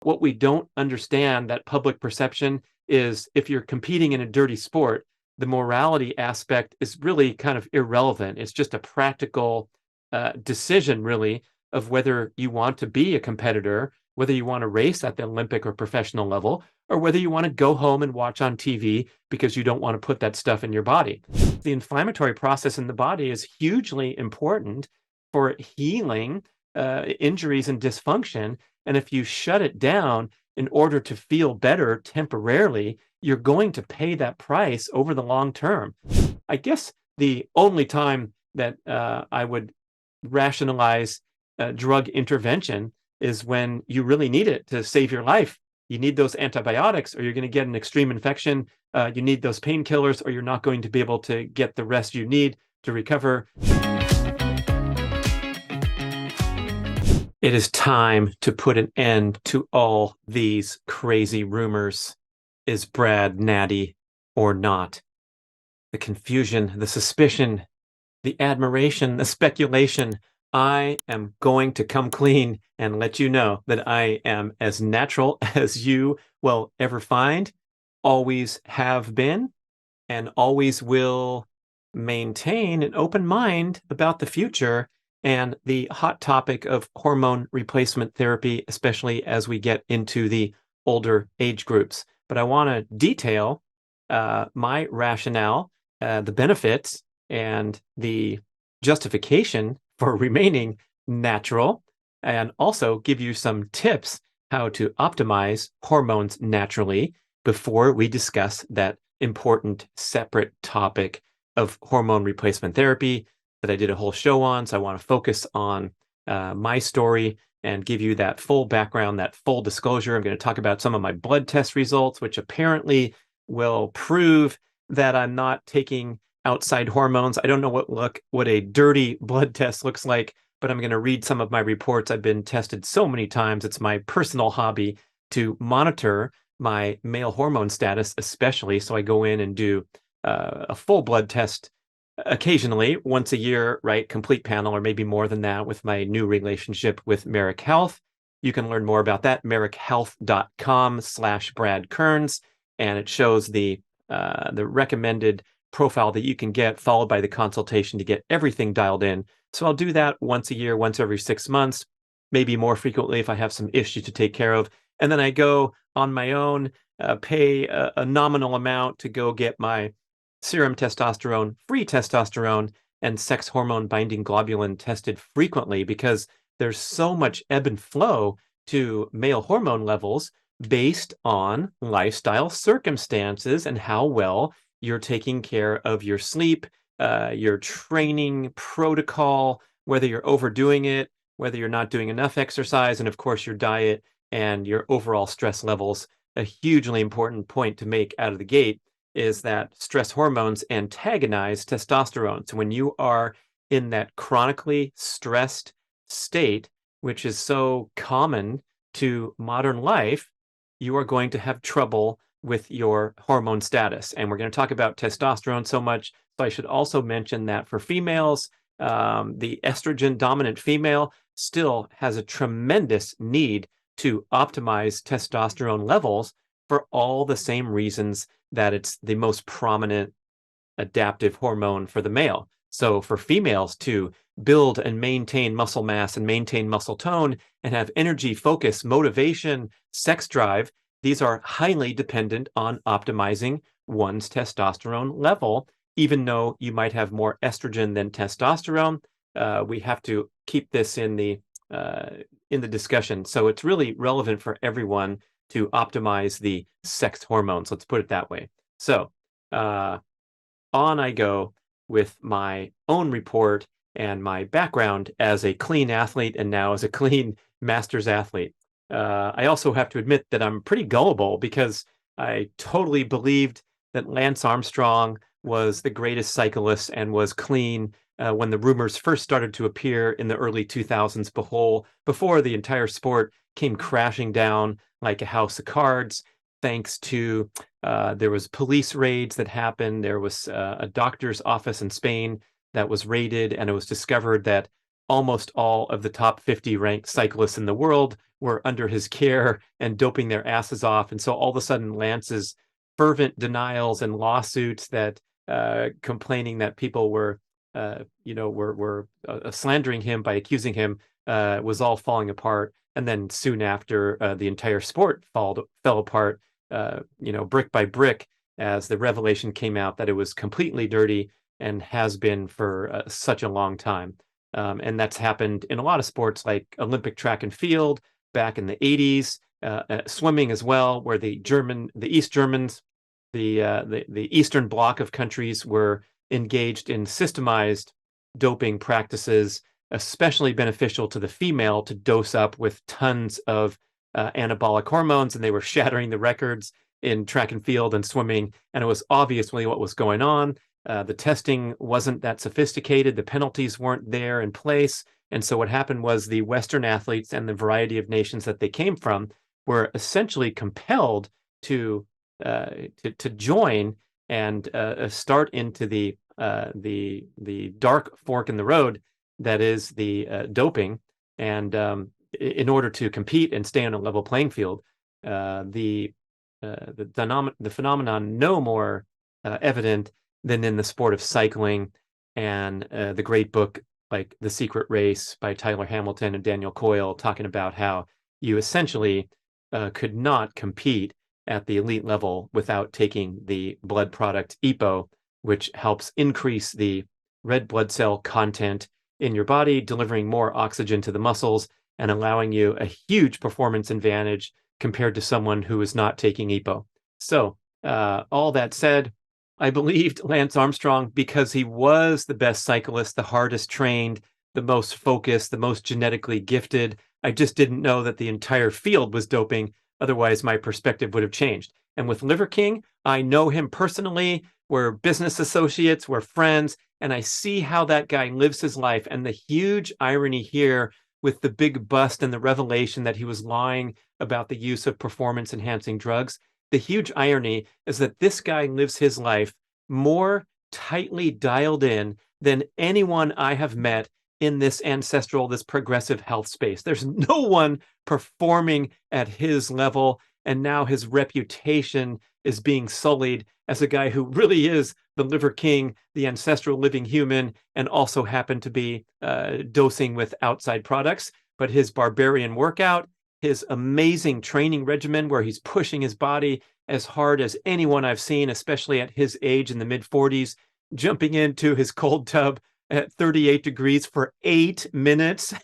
What we don't understand, that public perception, is if you're competing in a dirty sport, the morality aspect is really kind of irrelevant. It's just a practical decision, really, of whether you want to be a competitor, whether you want to race at the Olympic or professional level, or whether you want to go home and watch on TV because you don't want to put that stuff in your body. The inflammatory process in the body is hugely important for healing injuries and dysfunction. And if you shut it down in order to feel better temporarily, you're going to pay that price over the long term. I guess the only time that I would rationalize drug intervention is when you really need it to save your life. You need those antibiotics or you're going to get an extreme infection. You need those painkillers or you're not going to be able to get the rest you need to recover. It is time to put an end to all these crazy rumors. Is B.rad natty or not? The confusion, the suspicion, the admiration, the speculation. I am going to come clean and let you know that I am as natural as you will ever find, always have been, and always will maintain an open mind about the future and the hot topic of hormone replacement therapy, especially as we get into the older age groups. But I want to detail my rationale, the benefits, and the justification for remaining natural, and also give you some tips how to optimize hormones naturally before we discuss that important separate topic of hormone replacement therapy that I did a whole show on. So I want to focus on my story and give you that full background, that full disclosure. I'm going to talk about some of my blood test results, which apparently will prove that I'm not taking outside hormones. I don't know what a dirty blood test looks like, but I'm going to read some of my reports. I've been tested so many times. It's my personal hobby to monitor my male hormone status, especially. So I go in and do a full blood test occasionally, once a year, right? Complete panel, or maybe more than that, with my new relationship with Merrick Health. You can learn more about that, merrickhealth.com/Brad Kearns, and it shows the recommended profile that you can get, followed by the consultation to get everything dialed in. So I'll do that once a year, once every 6 months, maybe more frequently if I have some issues to take care of. And then I go on my own, pay a nominal amount to go get my serum testosterone, free testosterone, and sex hormone binding globulin tested frequently, because there's so much ebb and flow to male hormone levels based on lifestyle circumstances and how well you're taking care of your sleep, your training protocol, whether you're overdoing it, whether you're not doing enough exercise, and of course your diet and your overall stress levels. A hugely important point to make out of the gate is that stress hormones antagonize testosterone. So when you are in that chronically stressed state, which is so common to modern life, you are going to have trouble with your hormone status. And we're going to talk about testosterone so much. So I should also mention that for females, the estrogen dominant female still has a tremendous need to optimize testosterone levels for all the same reasons that it's the most prominent adaptive hormone for the male. So for females to build and maintain muscle mass and maintain muscle tone and have energy, focus, motivation, sex drive, these are highly dependent on optimizing one's testosterone level. Even though you might have more estrogen than testosterone, we have to keep this in the discussion. So it's really relevant for everyone to optimize the sex hormones. Let's put it that way. So on I go with my own report and my background as a clean athlete and now as a clean master's athlete. I also have to admit that I'm pretty gullible, because I totally believed that Lance Armstrong was the greatest cyclist and was clean when the rumors first started to appear in the early 2000s, before the entire sport came crashing down like a house of cards, thanks to there was police raids that happened. There was a doctor's office in Spain that was raided, and it was discovered that almost all of the top 50 ranked cyclists in the world were under his care and doping their asses off. And so all of a sudden, Lance's fervent denials and lawsuits that complaining that people were, slandering him by accusing him was all falling apart. And then soon after, the entire sport fell apart, brick by brick, as the revelation came out that it was completely dirty and has been for such a long time. And that's happened in a lot of sports like Olympic track and field back in the 80s, swimming as well, where the East Germans, the Eastern Bloc of countries were engaged in systemized doping practices, especially beneficial to the female to dose up with tons of anabolic hormones, and they were shattering the records in track and field and swimming, and it was obviously what was going on. The testing wasn't that sophisticated. The penalties weren't there in place. And so what happened was the Western athletes and the variety of nations that they came from were essentially compelled to join and start into the dark fork in the road that is the doping. And in order to compete and stay on a level playing field, the phenomenon no more evident than in the sport of cycling, and the great book like The Secret Race by Tyler Hamilton and Daniel Coyle, talking about how you essentially could not compete at the elite level without taking the blood product EPO, which helps increase the red blood cell content in your body, delivering more oxygen to the muscles and allowing you a huge performance advantage compared to someone who is not taking EPO. So all that said, I believed Lance Armstrong because he was the best cyclist, the hardest trained, the most focused, the most genetically gifted. I just didn't know that the entire field was doping. Otherwise, my perspective would have changed. And with Liver King, I know him personally. We're business associates, we're friends, and I see how that guy lives his life. And the huge irony here with the big bust and the revelation that he was lying about the use of performance-enhancing drugs, the huge irony is that this guy lives his life more tightly dialed in than anyone I have met in this ancestral, this progressive health space. There's no one performing at his level, and now his reputation is being sullied as a guy who really is the Liver King, the ancestral living human, and also happened to be dosing with outside products. But his barbarian workout, his amazing training regimen where he's pushing his body as hard as anyone I've seen, especially at his age in the mid-40s, jumping into his cold tub at 38 degrees for 8 minutes.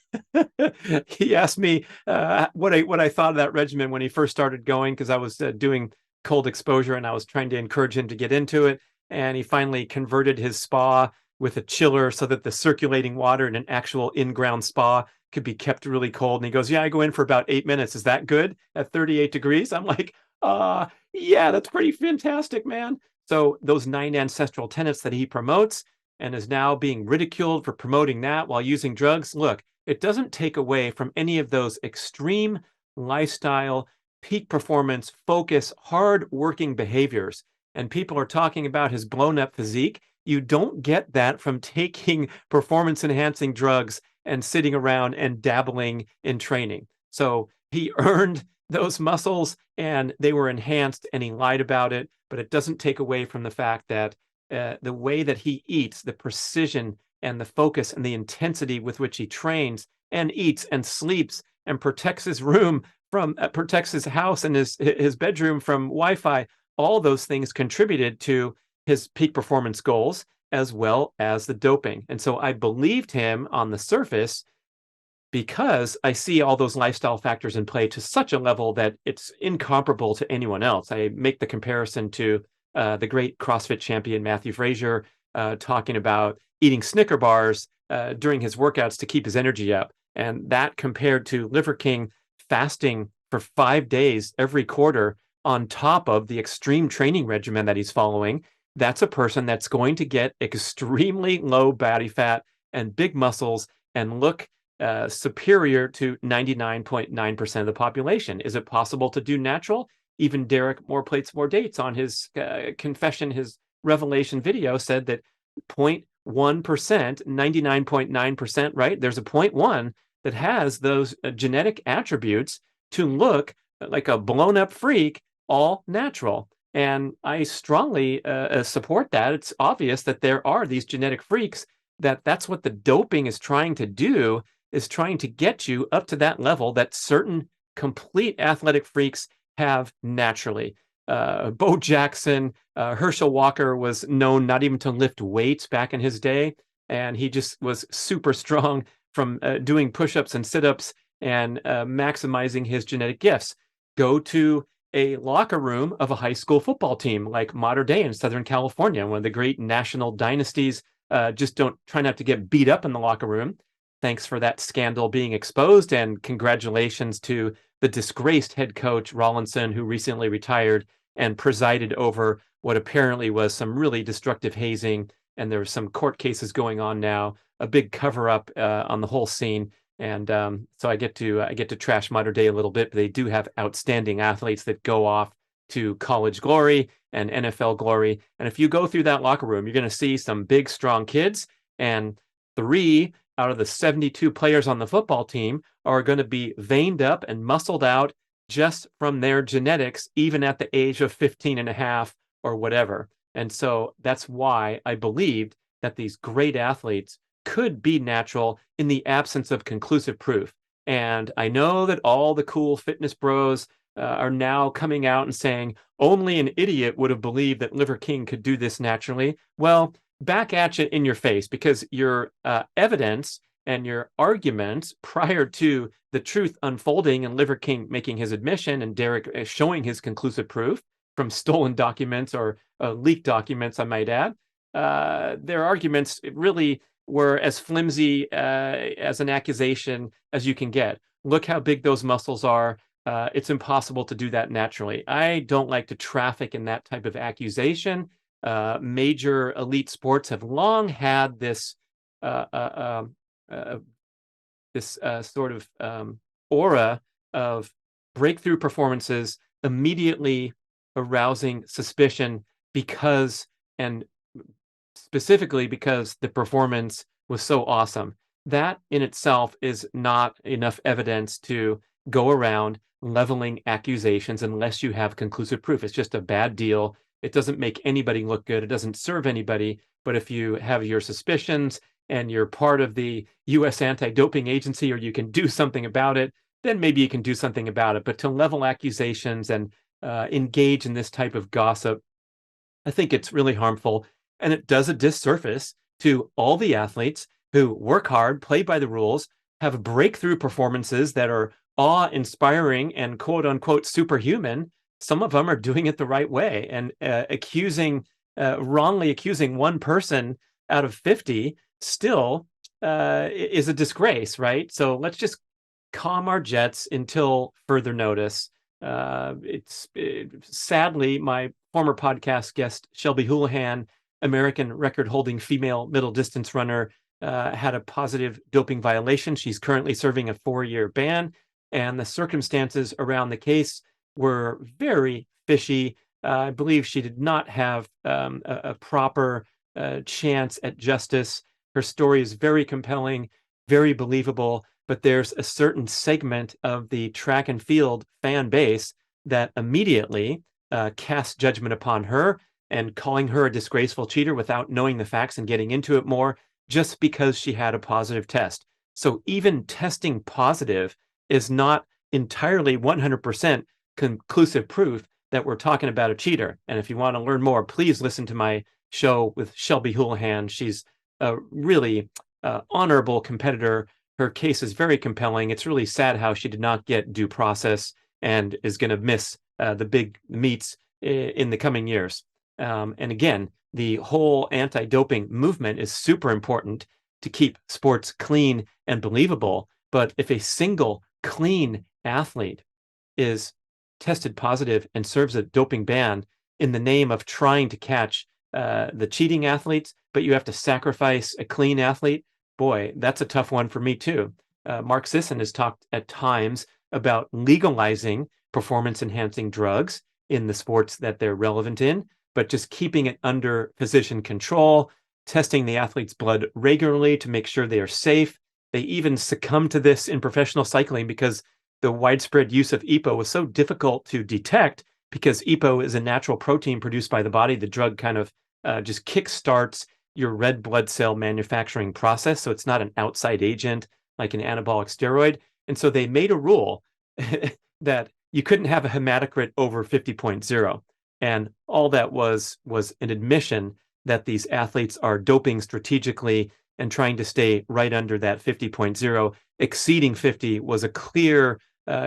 He asked me what I thought of that regimen when he first started going, because I was doing cold exposure and I was trying to encourage him to get into it. And he finally converted his spa with a chiller so that the circulating water in an actual in-ground spa could be kept really cold. And he goes, yeah, I go in for about 8 minutes. Is that good at 38 degrees? I'm like, yeah, that's pretty fantastic, man. So those 9 ancestral tenets that he promotes and is now being ridiculed for promoting that while using drugs, look, it doesn't take away from any of those extreme lifestyle, peak performance, focus, hard-working behaviors. And people are talking about his blown-up physique. You don't get that from taking performance-enhancing drugs and sitting around and dabbling in training. So he earned those muscles and they were enhanced, and he lied about it, but it doesn't take away from the fact that the way that he eats, the precision and the focus and the intensity with which he trains and eats and sleeps and protects his room from, protects his house and his bedroom from Wi-Fi, all those things contributed to his peak performance goals as well as the doping. And so I believed him on the surface because I see all those lifestyle factors in play to such a level that it's incomparable to anyone else. I make the comparison to the great CrossFit champion Matthew Frazier talking about eating Snicker bars during his workouts to keep his energy up. And that compared to Liver King fasting for 5 days every quarter on top of the extreme training regimen that he's following, that's a person that's going to get extremely low body fat and big muscles and look superior to 99.9% of the population. Is it possible to do natural? Even Derek More Plates, More Dates on his confession, his revelation video said that 1%, 99.9%, right? There's a 0.1 that has those genetic attributes to look like a blown up freak, all natural. And I strongly support that. It's obvious that there are these genetic freaks, that's what the doping is trying to do, is trying to get you up to that level that certain complete athletic freaks have naturally. Bo Jackson, Herschel Walker was known not even to lift weights back in his day, and he just was super strong from doing push-ups and sit-ups and maximizing his genetic gifts. Go to a locker room of a high school football team like Mater Dei in Southern California, one of the great national dynasties. Just don't try not to get beat up in the locker room. Thanks for that scandal being exposed, and congratulations to the disgraced head coach Rawlinson, who recently retired and presided over what apparently was some really destructive hazing. And there are some court cases going on now, a big cover up on the whole scene. And so I get to trash Mater Dei a little bit, but they do have outstanding athletes that go off to college glory and NFL glory. And if you go through that locker room, you're going to see some big, strong kids, and 3 out of the 72 players on the football team are going to be veined up and muscled out just from their genetics, even at the age of 15 and a half or whatever. And so that's why I believed that these great athletes could be natural in the absence of conclusive proof. And I know that all the cool fitness bros are now coming out and saying only an idiot would have believed that Liver King could do this naturally. Well, back at you in your face, because your evidence and your arguments prior to the truth unfolding and Liver King making his admission and Derek showing his conclusive proof from stolen documents or leaked documents, I might add, their arguments really were as flimsy as an accusation as you can get. Look how big those muscles are. It's impossible to do that naturally. I don't like to traffic in that type of accusation. Major elite sports have long had this sort of aura of breakthrough performances immediately arousing suspicion because, and specifically because the performance was so awesome. That in itself is not enough evidence to go around leveling accusations unless you have conclusive proof. It's just a bad deal. It doesn't make anybody look good. It doesn't serve anybody. But if you have your suspicions and you're part of the U.S. anti-doping agency, or you can do something about it, then maybe you can do something about it. But to level accusations and engage in this type of gossip, I think it's really harmful. And it does a disservice to all the athletes who work hard, play by the rules, have breakthrough performances that are awe-inspiring and quote-unquote superhuman. Some of them are doing it the right way, and wrongly accusing one person out of 50 still is a disgrace, right? So let's just calm our jets until further notice. Sadly, my former podcast guest, Shelby Houlihan, American record-holding female middle distance runner, had a positive doping violation. She's currently serving a 4-year ban, and the circumstances around the case were very fishy. I believe she did not have a proper chance at justice. Her story is very compelling, very believable, but there's a certain segment of the track and field fan base that immediately cast judgment upon her and calling her a disgraceful cheater without knowing the facts and getting into it more, just because she had a positive test. So even testing positive is not entirely 100% conclusive proof that we're talking about a cheater. And if you want to learn more, please listen to my show with Shelby Houlihan. She's a really honorable competitor. Her case is very compelling. It's really sad how she did not get due process and is going to miss the big meets in the coming years. And again, the whole anti-doping movement is super important to keep sports clean and believable. But if a single clean athlete is tested positive and serves a doping ban in the name of trying to catch the cheating athletes, but you have to sacrifice a clean athlete, boy, that's a tough one for me too. Mark Sisson has talked at times about legalizing performance-enhancing drugs in the sports that they're relevant in, but just keeping it under physician control, testing the athlete's blood regularly to make sure they are safe. They even succumbed to this in professional cycling because the widespread use of EPO was so difficult to detect, because EPO is a natural protein produced by the body. The drug kind of just kickstarts your red blood cell manufacturing process. So it's not an outside agent like an anabolic steroid. And so they made a rule that you couldn't have a hematocrit over 50.0. And all that was an admission that these athletes are doping strategically and trying to stay right under that 50.0. Exceeding 50 was a clear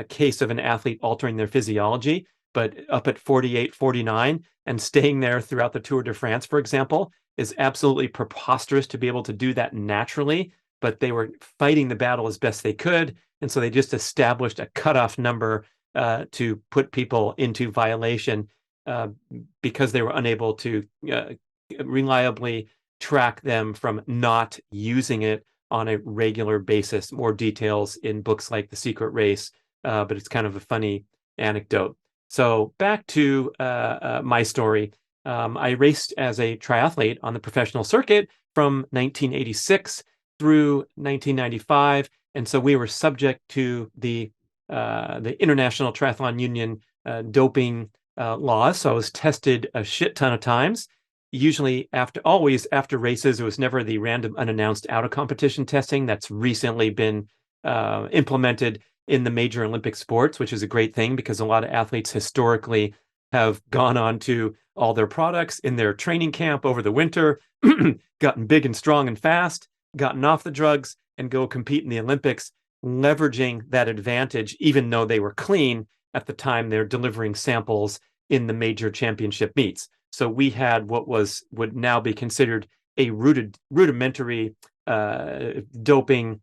case of an athlete altering their physiology, but up at 48, 49 and staying there throughout the Tour de France, for example, is absolutely preposterous to be able to do that naturally. But they were fighting the battle as best they could. And so they just established a cutoff number to put people into violation because they were unable to reliably track them from not using it on a regular basis. More details in books like The Secret Race, but it's kind of a funny anecdote. So back to my story. I raced as a triathlete on the professional circuit from 1986 through 1995. And so we were subject to the International Triathlon Union doping laws. So I was tested a shit ton of times. Usually always after races. It was never the random unannounced out of competition testing that's recently been implemented in the major Olympic sports, which is a great thing because a lot of athletes historically have gone on to all their products in their training camp over the winter, gotten big and strong and fast, gotten off the drugs, and go compete in the Olympics, leveraging that advantage, even though they were clean at the time they're delivering samples in the major championship meets. So we had what would now be considered a rudimentary doping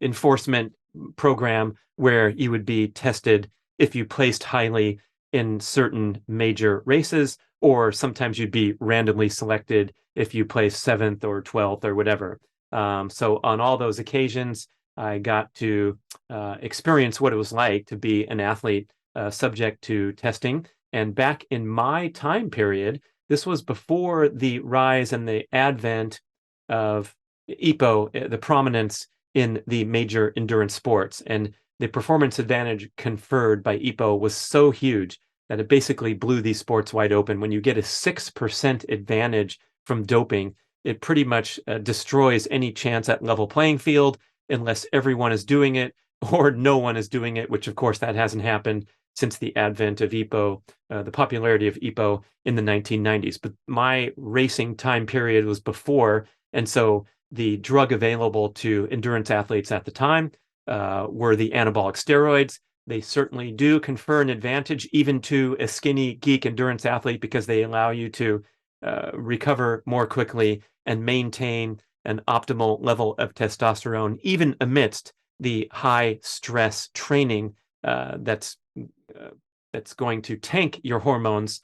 enforcement program where you would be tested if you placed highly in certain major races, or sometimes you'd be randomly selected if you placed 7th or 12th or whatever. So on all those occasions, I got to experience what it was like to be an athlete subject to testing. And back in my time period, this was before the rise and the advent of EPO, the prominence in the major endurance sports. And the performance advantage conferred by EPO was so huge that it basically blew these sports wide open. When you get a 6% advantage from doping, it pretty much destroys any chance at level playing field unless everyone is doing it or no one is doing it, which of course that hasn't happened since the advent of EPO, the popularity of EPO in the 1990s. But my racing time period was before, and so the drug available to endurance athletes at the time were the anabolic steroids. They certainly do confer an advantage even to a skinny geek endurance athlete because they allow you to recover more quickly and maintain an optimal level of testosterone, even amidst the high stress training that's going to tank your hormones,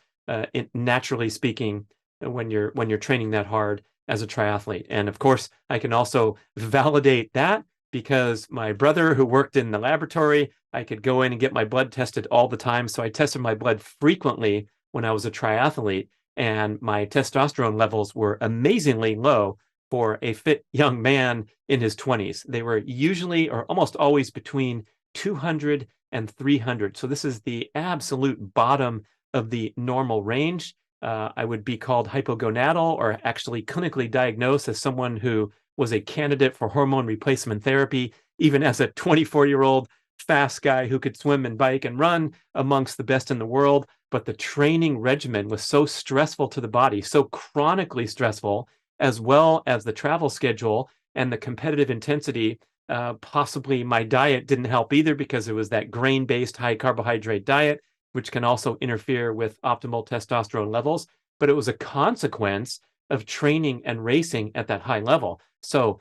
naturally speaking, when you're training that hard as a triathlete. And of course, I can also validate that because my brother, who worked in the laboratory, I could go in and get my blood tested all the time. So I tested my blood frequently when I was a triathlete, and my testosterone levels were amazingly low for a fit young man in his 20s. They were usually or almost always between 200 and 300. So this is the absolute bottom of the normal range. I would be called hypogonadal, or actually clinically diagnosed as someone who was a candidate for hormone replacement therapy, even as a 24-year-old fast guy who could swim and bike and run amongst the best in the world. But the training regimen was so stressful to the body, so chronically stressful, as well as the travel schedule and the competitive intensity. Possibly my diet didn't help either because it was that grain-based high carbohydrate diet, which can also interfere with optimal testosterone levels. But it was a consequence of training and racing at that high level. So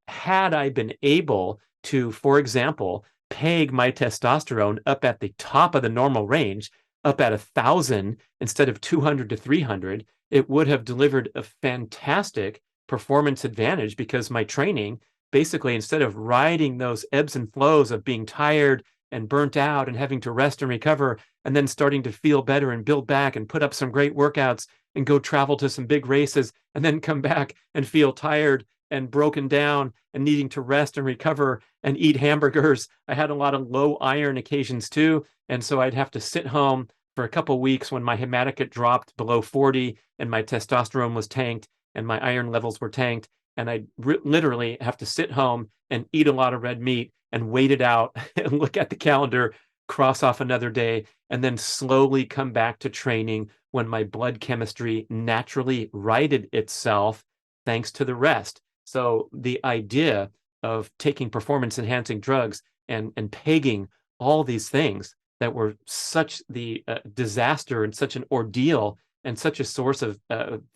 had I been able to, for example, peg my testosterone up at the top of the normal range, up at 1,000 instead of 200 to 300, it would have delivered a fantastic performance advantage because my training, basically, instead of riding those ebbs and flows of being tired and burnt out and having to rest and recover, and then starting to feel better and build back and put up some great workouts and go travel to some big races, and then come back and feel tired and broken down and needing to rest and recover and eat hamburgers. I had a lot of low iron occasions too. And so I'd have to sit home for a couple of weeks when my hematocrit dropped below 40 and my testosterone was tanked and my iron levels were tanked. And I'd literally have to sit home and eat a lot of red meat and wait it out and look at the calendar, cross off another day, and then slowly come back to training when my blood chemistry naturally righted itself thanks to the rest. So the idea of taking performance enhancing drugs and pegging all these things that were such the disaster and such an ordeal and such a source of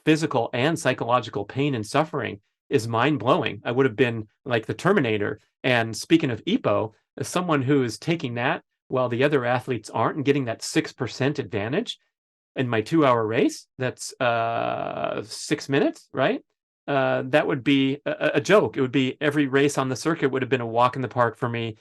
physical and psychological pain and suffering is mind-blowing. I would have been like the Terminator. And speaking of EPO, as someone who is taking that while the other athletes aren't and getting that 6% advantage in my 2-hour race, that's 6 minutes, right? That would be a joke. It would be every race on the circuit would have been a walk in the park for me.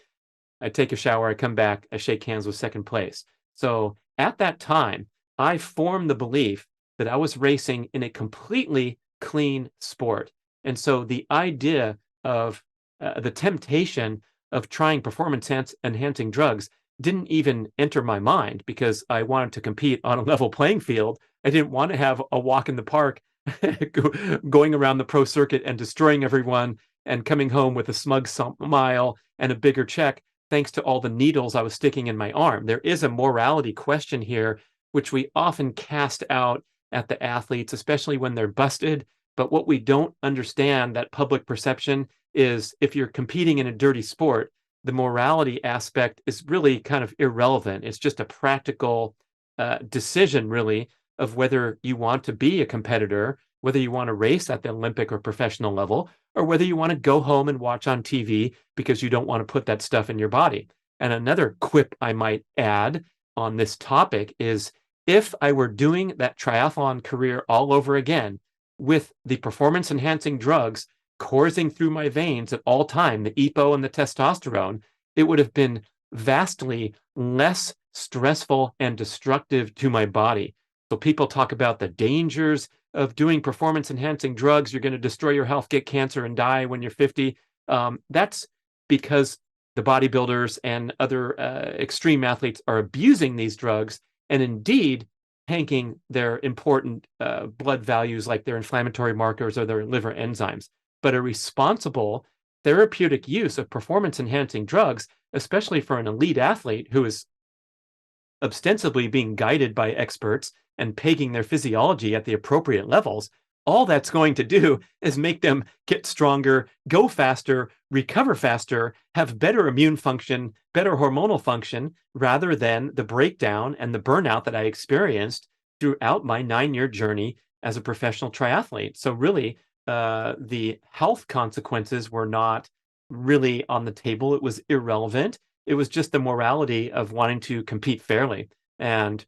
I take a shower, I come back, I shake hands with second place. So at that time, I formed the belief that I was racing in a completely clean sport. And so the idea of the temptation of trying performance enhancing drugs didn't even enter my mind because I wanted to compete on a level playing field. I didn't want to have a walk in the park going around the pro circuit and destroying everyone and coming home with a smug smile and a bigger check thanks to all the needles I was sticking in my arm. There is a morality question here, which we often cast out at the athletes, especially when they're busted. But what we don't understand, that public perception, is if you're competing in a dirty sport, the morality aspect is really kind of irrelevant. It's just a practical decision, really, of whether you want to be a competitor, whether you want to race at the Olympic or professional level, or whether you want to go home and watch on TV because you don't want to put that stuff in your body. And another quip I might add on this topic is if I were doing that triathlon career all over again with the performance enhancing drugs coursing through my veins at all time, the EPO and the testosterone, it would have been vastly less stressful and destructive to my body. So people talk about the dangers of doing performance enhancing drugs. You're going to destroy your health, get cancer, and die when you're 50. That's because the bodybuilders and other extreme athletes are abusing these drugs and indeed tanking their important blood values like their inflammatory markers or their liver enzymes. But a responsible therapeutic use of performance enhancing drugs, especially for an elite athlete who is ostensibly being guided by experts and pegging their physiology at the appropriate levels, all that's going to do is make them get stronger, go faster, recover faster, have better immune function, better hormonal function, rather than the breakdown and the burnout that I experienced throughout my 9-year journey as a professional triathlete. So really, the health consequences were not really on the table. It was irrelevant. It was just the morality of wanting to compete fairly. And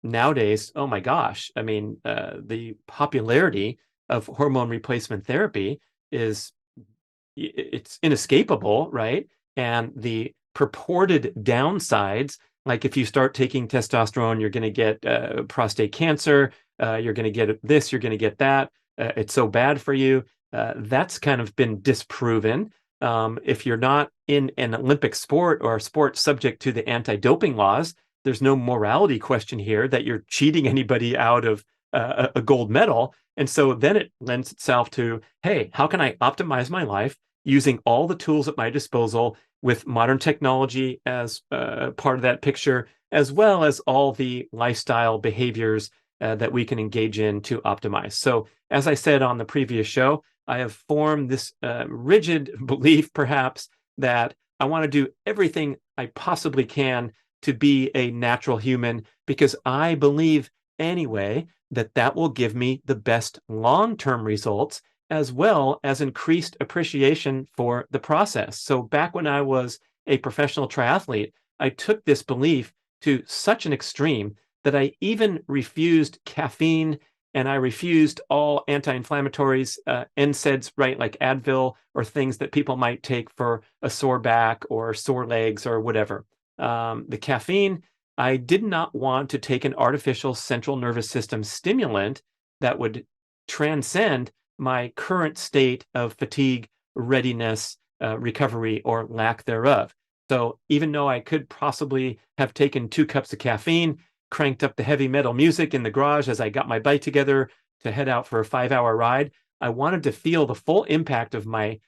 nowadays, oh my gosh, I mean, the popularity of hormone replacement therapy it's inescapable, right? And the purported downsides, like if you start taking testosterone, you're going to get prostate cancer, you're going to get this, you're going to get that, it's so bad for you. That's kind of been disproven. If you're not in an Olympic sport or a sport subject to the anti-doping laws, there's no morality question here that you're cheating anybody out of a gold medal. And so then it lends itself to, hey, how can I optimize my life using all the tools at my disposal with modern technology as part of that picture, as well as all the lifestyle behaviors that we can engage in to optimize. So as I said on the previous show, I have formed this rigid belief, perhaps, that I want to do everything I possibly can to be a natural human, because I believe anyway that that will give me the best long-term results, as well as increased appreciation for the process. So back when I was a professional triathlete, I took this belief to such an extreme that I even refused caffeine and I refused all anti-inflammatories, NSAIDs, right, like Advil or things that people might take for a sore back or sore legs or whatever. The caffeine, I did not want to take an artificial central nervous system stimulant that would transcend my current state of fatigue, readiness, recovery, or lack thereof. So even though I could possibly have taken 2 cups of caffeine, cranked up the heavy metal music in the garage as I got my bike together to head out for a 5-hour ride, I wanted to feel the full impact of my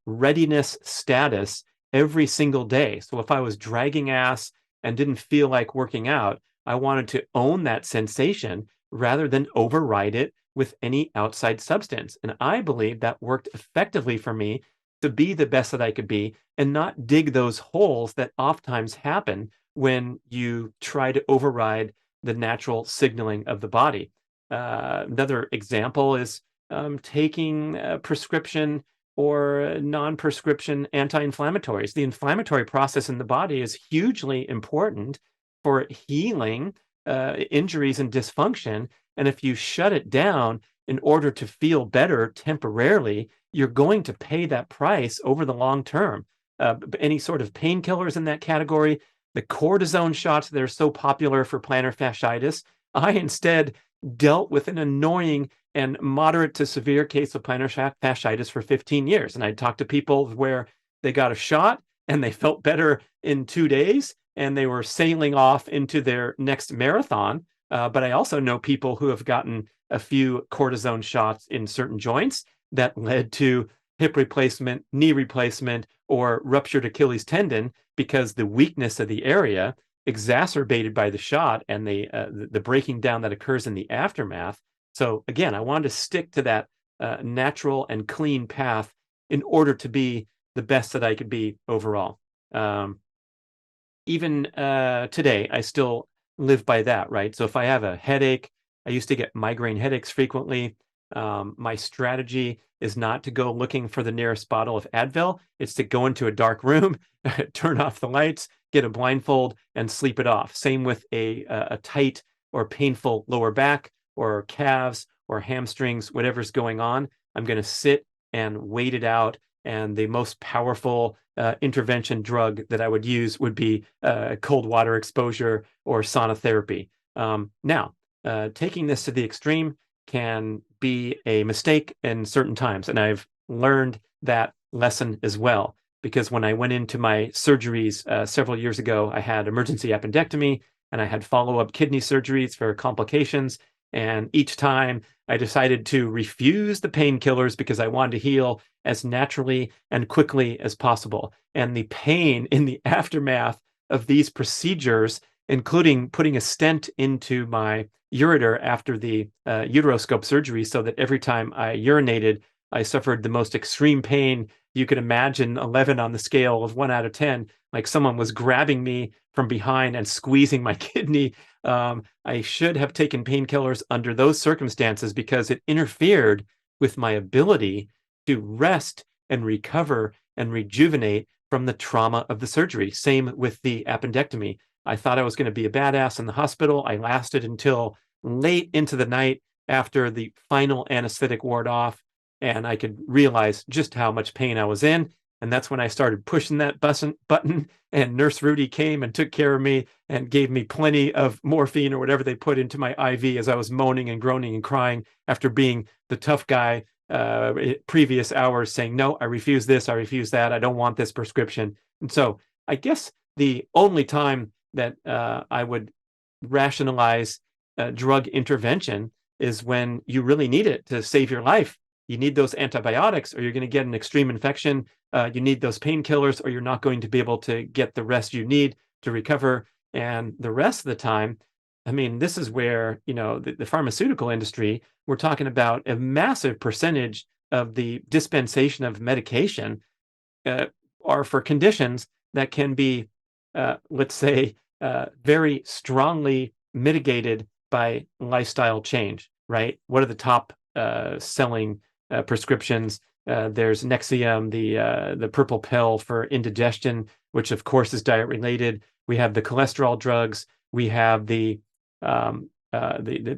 readiness status every single day. So if I was dragging ass and didn't feel like working out, I wanted to own that sensation rather than override it with any outside substance. And I believe that worked effectively for me to be the best that I could be and not dig those holes that oftentimes happen when you try to override the natural signaling of the body. Another example is taking a prescription or non-prescription anti-inflammatories. The inflammatory process in the body is hugely important for healing injuries and dysfunction. And if you shut it down in order to feel better temporarily, you're going to pay that price over the long term. Any sort of painkillers in that category, the cortisone shots that are so popular for plantar fasciitis, I instead dealt with an annoying and moderate to severe case of plantar fasciitis for 15 years. And I talked to people where they got a shot and they felt better in 2 days and they were sailing off into their next marathon. But I also know people who have gotten a few cortisone shots in certain joints that led to hip replacement, knee replacement, or ruptured Achilles tendon because the weakness of the area exacerbated by the shot and the breaking down that occurs in the aftermath. So again, I wanted to stick to that natural and clean path in order to be the best that I could be overall. Even today, I still live by that, right? So if I have a headache, I used to get migraine headaches frequently. My strategy is not to go looking for the nearest bottle of Advil. It's to go into a dark room, turn off the lights, get a blindfold, and sleep it off. Same with a tight or painful lower back or calves or hamstrings, whatever's going on. I'm going to sit and wait it out. And the most powerful intervention drug that I would use would be cold water exposure or sauna therapy. Now, taking this to the extreme can be a mistake in certain times. And I've learned that lesson as well, because when I went into my surgeries several years ago, I had emergency appendectomy and I had follow-up kidney surgeries for complications. And each time I decided to refuse the painkillers because I wanted to heal as naturally and quickly as possible. And the pain in the aftermath of these procedures, including putting a stent into my ureter after the uteroscope surgery so that every time I urinated, I suffered the most extreme pain you could imagine, 11 on the scale of 1 out of 10, like someone was grabbing me from behind and squeezing my kidney. I should have taken painkillers under those circumstances because it interfered with my ability to rest and recover and rejuvenate from the trauma of the surgery. Same with the appendectomy. I thought I was going to be a badass in the hospital. I lasted until late into the night after the final anesthetic wore off, and I could realize just how much pain I was in. And that's when I started pushing that button, and Nurse Rudy came and took care of me and gave me plenty of morphine or whatever they put into my IV as I was moaning and groaning and crying after being the tough guy previous hours saying, no, I refuse this, I refuse that, I don't want this prescription. And so I guess the only time that I would rationalize drug intervention is when you really need it to save your life. You need those antibiotics or you're going to get an extreme infection. You need those painkillers or you're not going to be able to get the rest you need to recover. And the rest of the time, I mean, this is where, the pharmaceutical industry, we're talking about a massive percentage of the dispensation of medication are for conditions that can be, let's say, very strongly mitigated by lifestyle change, right? What are the top selling prescriptions? There's Nexium, the purple pill for indigestion, which of course is diet related. We have the cholesterol drugs. We have the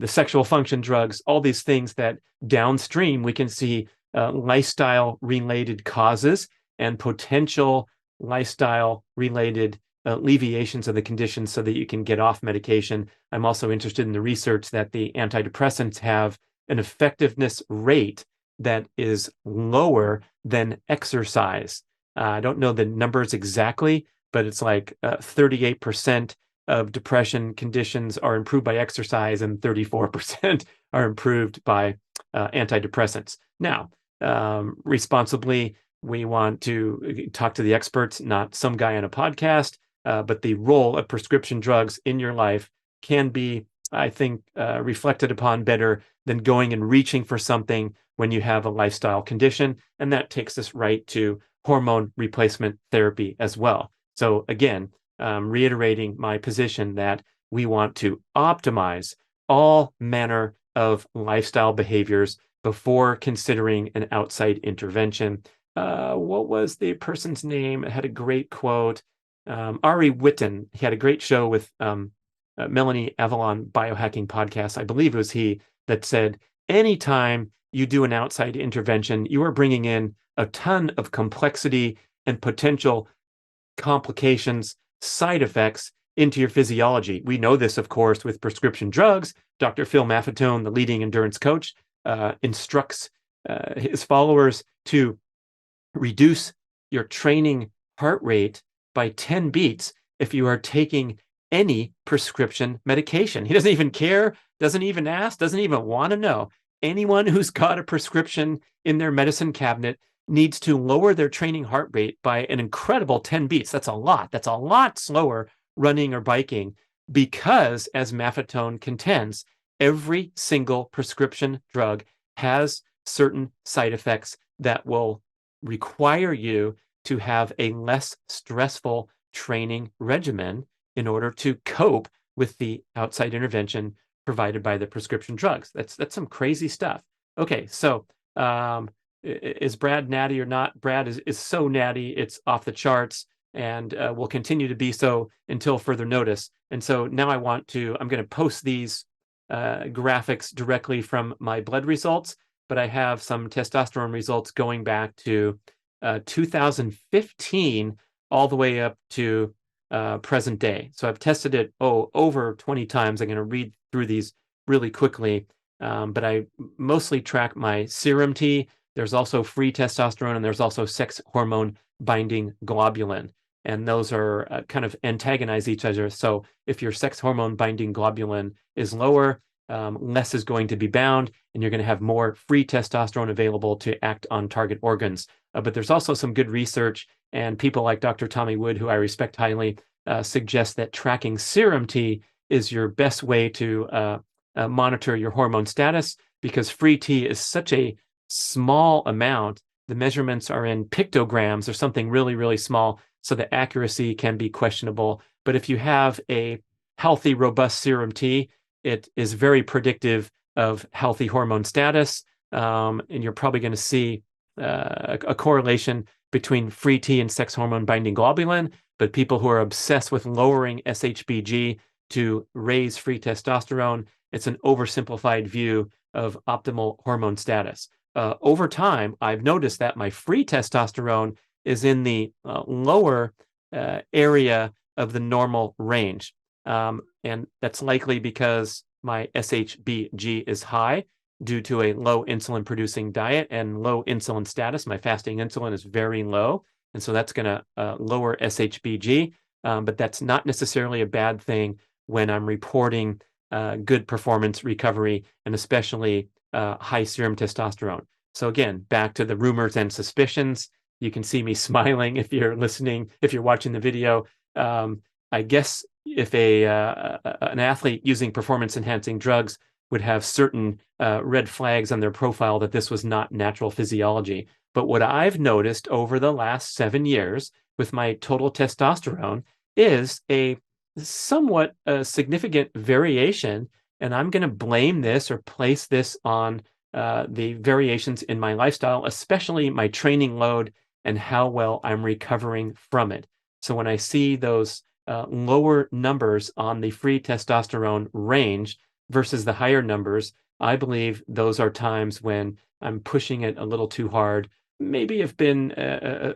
sexual function drugs. All these things that downstream we can see lifestyle related causes and potential lifestyle related alleviations of the condition so that you can get off medication. I'm also interested in the research that the antidepressants have an effectiveness rate that is lower than exercise. I don't know the numbers exactly, but it's like 38% of depression conditions are improved by exercise and 34% are improved by antidepressants. Now, responsibly, we want to talk to the experts, not some guy on a podcast, but the role of prescription drugs in your life can be, I think, reflected upon better than going and reaching for something when you have a lifestyle condition. And that takes us right to hormone replacement therapy as well. So again, reiterating my position that we want to optimize all manner of lifestyle behaviors before considering an outside intervention. What was the person's name? It had a great quote. Ari Whitten, he had a great show with Melanie Avalon Biohacking Podcast. I believe it was he that said, anytime you do an outside intervention, you are bringing in a ton of complexity and potential complications, side effects into your physiology. We know this, of course, with prescription drugs. Dr. Phil Maffetone, the leading endurance coach, instructs his followers to reduce your training heart rate by 10 beats if you are taking any prescription medication. He doesn't even care, doesn't even ask, doesn't even want to know. Anyone who's got a prescription in their medicine cabinet needs to lower their training heart rate by an incredible 10 beats. That's a lot. That's a lot slower running or biking because, as Maffetone contends, every single prescription drug has certain side effects that will require you to have a less stressful training regimen in order to cope with the outside intervention provided by the prescription drugs. That's some crazy stuff. Okay, so is Brad natty or not? Brad is so natty, it's off the charts, and will continue to be so until further notice. And so now I'm going to post these graphics directly from my blood results, but I have some testosterone results going back to 2015 all the way up to present day. So I've tested it over 20 times. I'm going to read through these really quickly, but I mostly track my serum T. There's also free testosterone, and there's also sex hormone binding globulin. And those are kind of antagonize each other. So if your sex hormone binding globulin is lower, less is going to be bound, and you're going to have more free testosterone available to act on target organs. But there's also some good research, and people like Dr. Tommy Wood, who I respect highly, suggest that tracking serum T is your best way to monitor your hormone status, because free T is such a small amount. The measurements are in pictograms or something really, really small, so the accuracy can be questionable. But if you have a healthy, robust serum T, it is very predictive of healthy hormone status, and you're probably going to see a correlation between free T and sex hormone binding globulin. But people who are obsessed with lowering SHBG to raise free testosterone, it's an oversimplified view of optimal hormone status. Over time, I've noticed that my free testosterone is in the lower area of the normal range. And that's likely because my SHBG is high due to a low insulin producing diet and low insulin status. My fasting insulin is very low, and so that's going to lower SHBG, but that's not necessarily a bad thing when I'm reporting good performance recovery, and especially high serum testosterone. So again, back to the rumors and suspicions. You can see me smiling if you're listening, if you're watching the video. I guess if an athlete using performance-enhancing drugs would have certain red flags on their profile that this was not natural physiology. But what I've noticed over the last 7 years with my total testosterone is a somewhat significant variation, and I'm going to blame this or place this on the variations in my lifestyle, especially my training load and how well I'm recovering from it. So when I see those lower numbers on the free testosterone range versus the higher numbers, I believe those are times when I'm pushing it a little too hard. Maybe I've been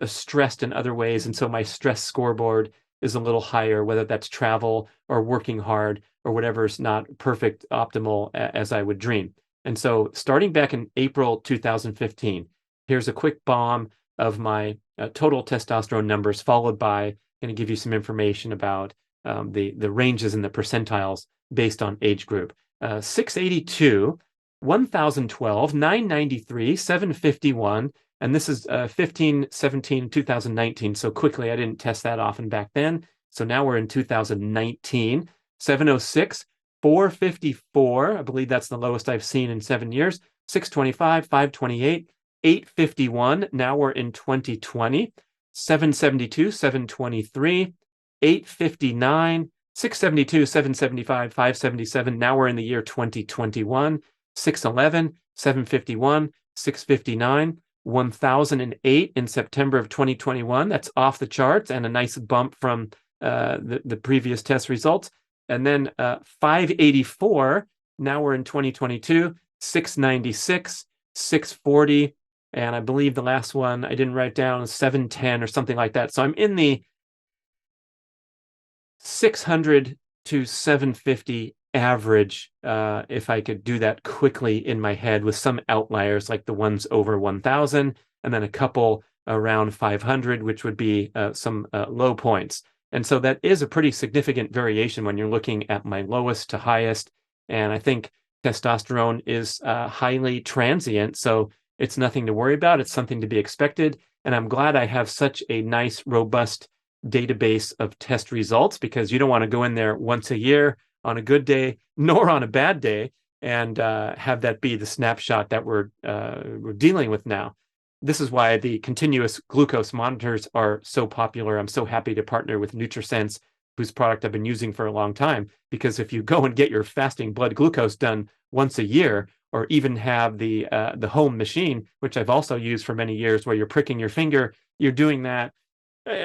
stressed in other ways, and so my stress scoreboard is a little higher, whether that's travel or working hard or whatever is not perfect, optimal as I would dream. And so starting back in April 2015, here's a quick bomb of my total testosterone numbers, followed by going to give you some information about the ranges and the percentiles based on age group. 682, 1012, 993, 751, and this is 15, 17, 2019. So quickly, I didn't test that often back then. So now we're in 2019. 706, 454. I believe that's the lowest I've seen in 7 years. 625, 528, 851. Now we're in 2020. 772, 723, 859, 672, 775, 577. Now we're in the year 2021. 611, 751, 659, 1008 in September of 2021. That's off the charts and a nice bump from the previous test results. And then 584, now we're in 2022, 696, 640, and I believe the last one I didn't write down is 710 or something like that. So I'm in the 600 to 750 average, if I could do that quickly in my head, with some outliers like the ones over 1,000 and then a couple around 500, which would be some low points. And so that is a pretty significant variation when you're looking at my lowest to highest. And I think testosterone is highly transient, so it's nothing to worry about. It's something to be expected. And I'm glad I have such a nice, robust database of test results, because you don't want to go in there once a year on a good day, nor on a bad day, and have that be the snapshot that we're dealing with now. This is why the continuous glucose monitors are so popular. I'm so happy to partner with NutriSense, whose product I've been using for a long time, because if you go and get your fasting blood glucose done once a year, or even have the home machine, which I've also used for many years, where you're pricking your finger, you're doing that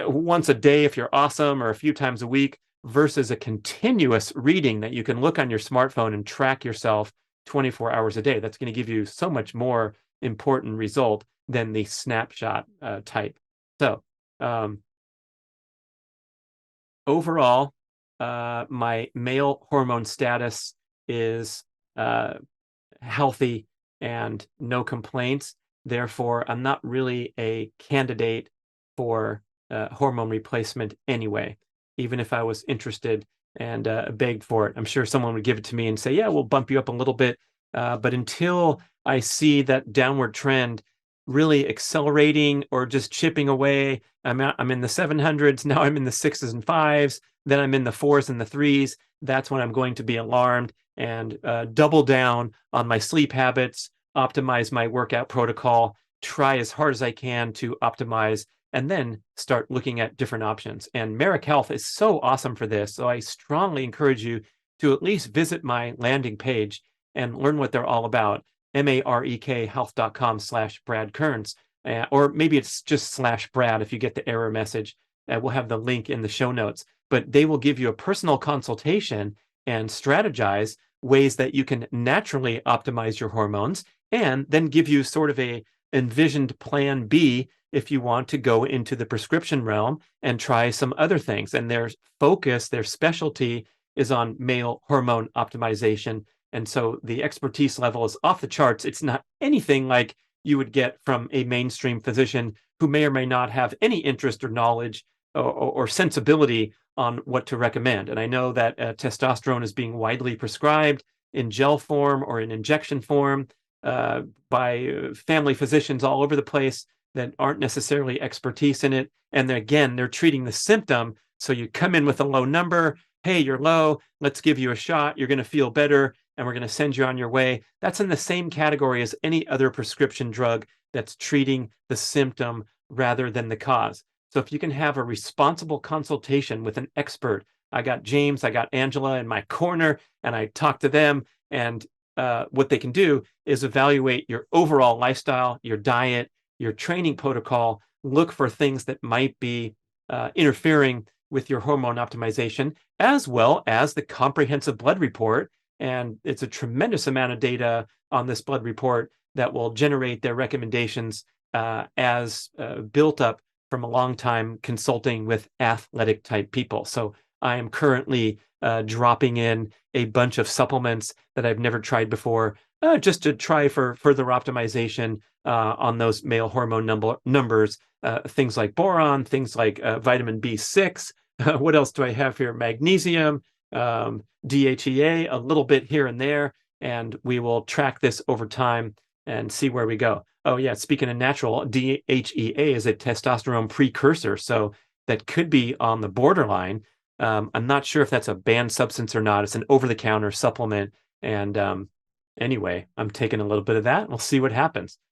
once a day if you're awesome, or a few times a week, versus a continuous reading that you can look on your smartphone and track yourself 24 hours a day. That's going to give you so much more important result than the snapshot type. So overall, my male hormone status is healthy and no complaints. Therefore, I'm not really a candidate for hormone replacement anyway, even if I was interested and begged for it. I'm sure someone would give it to me and say, yeah, we'll bump you up a little bit. But until I see that downward trend really accelerating or just chipping away, I'm in the 700s, now I'm in the 6s and 5s, then I'm in the 4s and the 3s. That's when I'm going to be alarmed and double down on my sleep habits, optimize my workout protocol, try as hard as I can to optimize, and then start looking at different options. And Marek Health is so awesome for this. So I strongly encourage you to at least visit my landing page and learn what they're all about. marekhealth.com/Brad Kearns. Or maybe it's just /Brad if you get the error message. We'll have the link in the show notes. But they will give you a personal consultation and strategize ways that you can naturally optimize your hormones, and then give you sort of a envisioned plan B if you want to go into the prescription realm and try some other things. And their focus, their specialty, is on male hormone optimization. And so the expertise level is off the charts. It's not anything like you would get from a mainstream physician who may or may not have any interest or knowledge or sensibility on what to recommend. And I know that testosterone is being widely prescribed in gel form or in injection form by family physicians all over the place that aren't necessarily expertise in it. And they're treating the symptom. So you come in with a low number. Hey, you're low. Let's give you a shot. You're going to feel better, and we're going to send you on your way. That's in the same category as any other prescription drug that's treating the symptom rather than the cause. So if you can have a responsible consultation with an expert, I got James, I got Angela in my corner, and I talk to them, and what they can do is evaluate your overall lifestyle, your diet, your training protocol, look for things that might be interfering with your hormone optimization, as well as the comprehensive blood report. And it's a tremendous amount of data on this blood report that will generate their recommendations as built up from a long time consulting with athletic type people. So I am currently dropping in a bunch of supplements that I've never tried before, just to try for further optimization on those male hormone numbers, things like boron, things like vitamin B6. What else do I have here? Magnesium, DHEA, a little bit here and there, and we will track this over time and see where we go. Oh yeah, speaking of natural, DHEA is a testosterone precursor, so that could be on the borderline. I'm not sure if that's a banned substance or not. It's an over-the-counter supplement, and anyway, I'm taking a little bit of that. We'll see what happens.